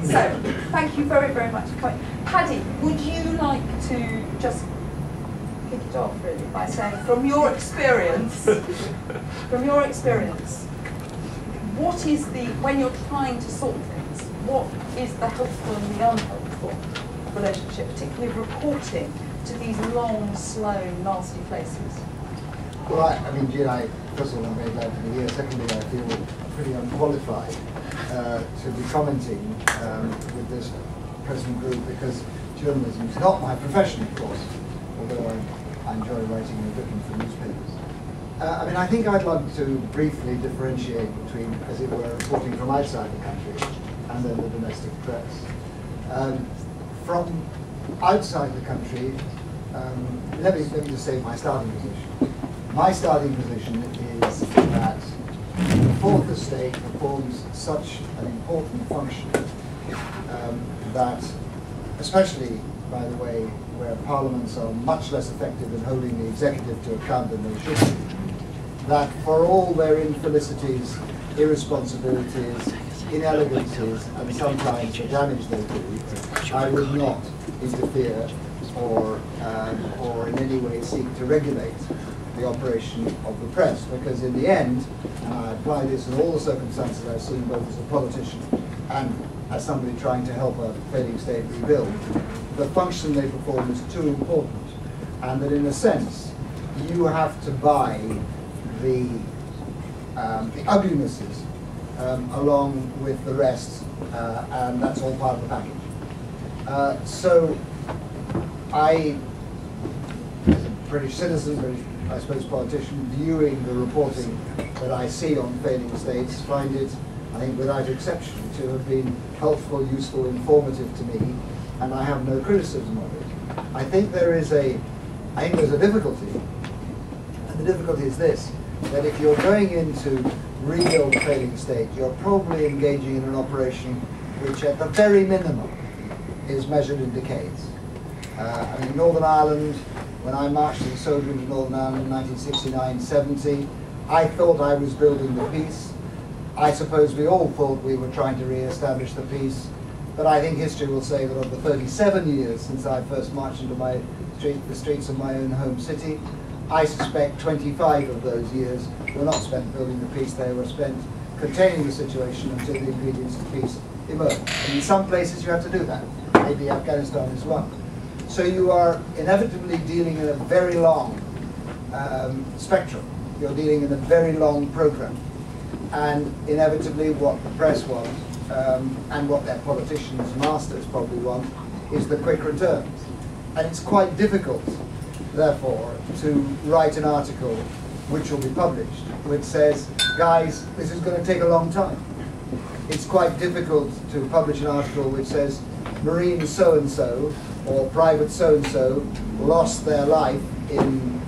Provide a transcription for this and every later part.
So, thank you very, very much for coming. Paddy, would you like to just kick it off, really, by saying, from your experience, what is the, when you're trying to sort things, what is the helpful and the unhelpful relationship, particularly reporting to these long, slow, nasty places? Well, I mean, Jean, first of all, I'm very glad to be here. Secondly, I feel pretty unqualified to be commenting with this present group, because journalism is not my profession, of course, although I enjoy writing and looking for newspapers. I mean, I think I'd like to briefly differentiate between, as it were, reporting from outside the country and then the domestic press. From outside the country, let me just say my starting position. My starting position is that the fourth estate performs such an important function that, especially, by the way, where parliaments are much less effective in holding the executive to account than they should be, that for all their infelicities, irresponsibilities, inelegancies, and sometimes the damage they do, I would not interfere or in any way seek to regulate the operation of the press, because in the end, and I apply this in all the circumstances I've seen, both as a politician and as somebody trying to help a failing state rebuild, the function they perform is too important, and that in a sense, you have to buy the uglinesses along with the rest, and that's all part of the package. So I, as a British citizen, British, I suppose, politician, viewing the reporting that I see on failing states, find it, I think without exception, to have been helpful, useful, informative to me, and I have no criticism of it. I think there's a difficulty, and the difficulty is this, that if you're going in to rebuild a failing state, you're probably engaging in an operation which at the very minimum is measured in decades. I mean, Northern Ireland, when I marched as a soldier into Northern Ireland in 1969-70, I thought I was building the peace. I suppose we all thought we were trying to re-establish the peace, but I think history will say that of the 37 years since I first marched into the streets of my own home city, I suspect 25 of those years were not spent building the peace, they were spent containing the situation until the ingredients of peace emerged. And in some places you have to do that, maybe Afghanistan is one. So you are inevitably dealing in a very long spectrum. You're dealing in a very long program. And inevitably what the press want, and what their politicians, masters probably want, is the quick returns. And it's quite difficult, therefore, to write an article which will be published, which says, guys, this is going to take a long time. It's quite difficult to publish an article which says, Marine so-and-so, or Private so-and-so, lost their life in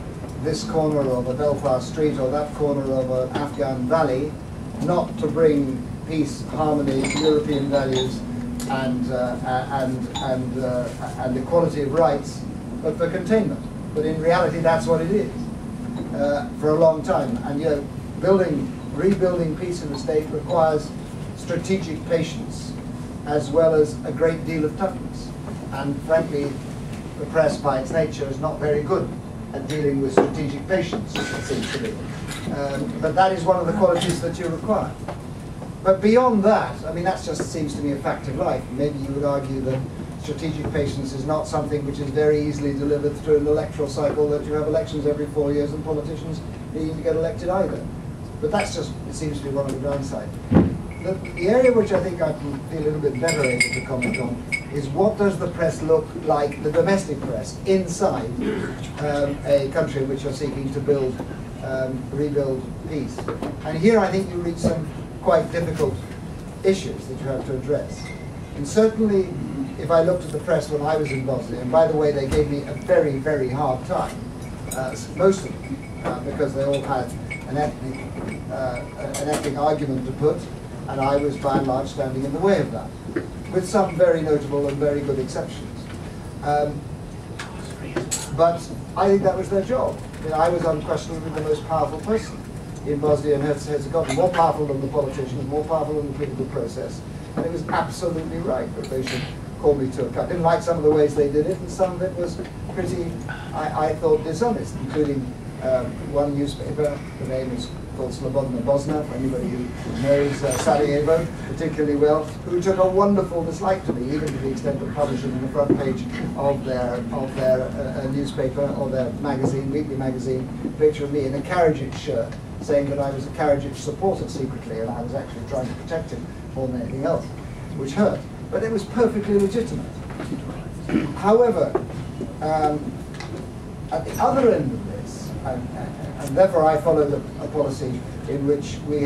this corner of a Belfast street or that corner of an Afghan valley, not to bring peace, harmony, European values, and equality of rights, but for containment. But in reality, that's what it is for a long time. And you know, rebuilding peace in the state requires strategic patience, as well as a great deal of toughness. And frankly, the press, by its nature, is not very good at dealing with strategic patience, it seems to me. But that is one of the qualities that you require. But beyond that, I mean, that just seems to me a fact of life. Maybe you would argue that strategic patience is not something which is very easily delivered through an electoral cycle, that you have elections every 4 years and politicians need to get elected either. But that's just, it seems to be one of the downsides. The area which I think I can feel a little bit better able to comment on is what does the press look like, the domestic press, inside a country which you're seeking to rebuild peace. And here I think you reach some quite difficult issues that you have to address. And certainly, if I looked at the press when I was in Bosnia, and by the way, they gave me a very, very hard time, most of them, because they all had an ethnic argument to put, and I was by and large standing in the way of that, with some very notable and very good exceptions. But I think that was their job. I mean, I was unquestionably the most powerful person in Bosnia and Herzegovina, more powerful than the politicians, more powerful than the political process. And it was absolutely right that they should call me to account. Didn't like some of the ways they did it, and some of it was pretty, I thought, dishonest, including one newspaper, the name is called Slobodna Bosna, for anybody who knows Sarajevo particularly well, who took a wonderful dislike to me, even to the extent of publishing on the front page of their newspaper, or their magazine, weekly magazine, a picture of me in a Karadzic shirt, saying that I was a Karadzic supporter secretly, and I was actually trying to protect him more than anything else, which hurt. But it was perfectly legitimate. However, at the other end of this, and therefore I followed a policy in which we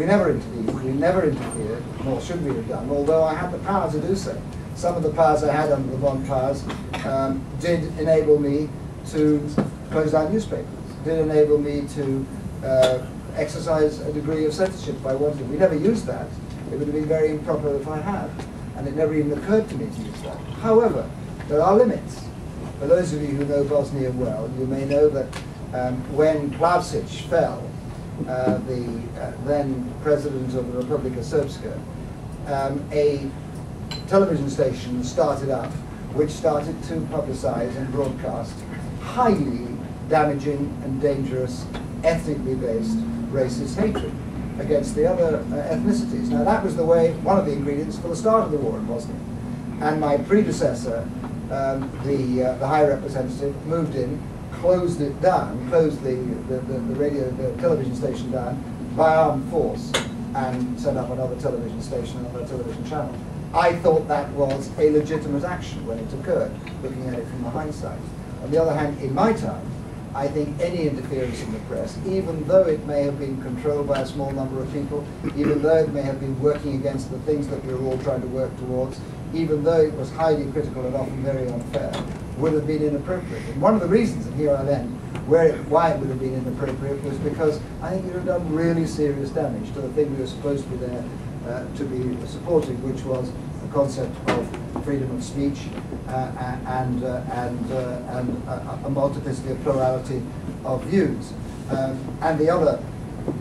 never intervened, we never interfered, nor should we have done, although I had the power to do so. Some of the powers I had under the bond powers did enable me to close down newspapers, did enable me to exercise a degree of censorship if I wanted. We never used that. It would have been very improper if I had, and it never even occurred to me to use that. However, there are limits. For those of you who know Bosnia well, you may know that when Plavšić fell, the then president of the Republika Srpska, a television station started up which started to publicize and broadcast highly damaging and dangerous, ethnically based racist hatred against the other ethnicities. Now that was the way, one of the ingredients for the start of the war in Bosnia. And my predecessor, the High Representative, moved in, closed it down, closed the television station down by armed force, and set up another television station, another television channel. I thought that was a legitimate action when it occurred, looking at it from the hindsight. On the other hand, in my time, I think any interference in the press, even though it may have been controlled by a small number of people, even though it may have been working against the things that we were all trying to work towards, even though it was highly critical and often very unfair, would have been inappropriate. And one of the reasons, and here I'll end, why it would have been inappropriate was because I think it would have done really serious damage to the thing we were supposed to be there to be supporting, which was the concept of freedom of speech and a multiplicity of plurality of views. And the other,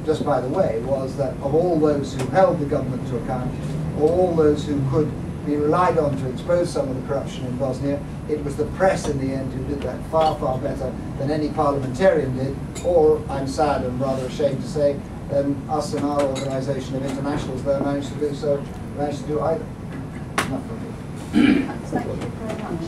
just by the way, was that of all those who held the government to account, or all those who could be relied on to expose some of the corruption in Bosnia, it was the press in the end who did that far, far better than any parliamentarian did, or, I'm sad and rather ashamed to say, than us in our organisation of internationals, though managed to do either. Enough from me. Thank you very much.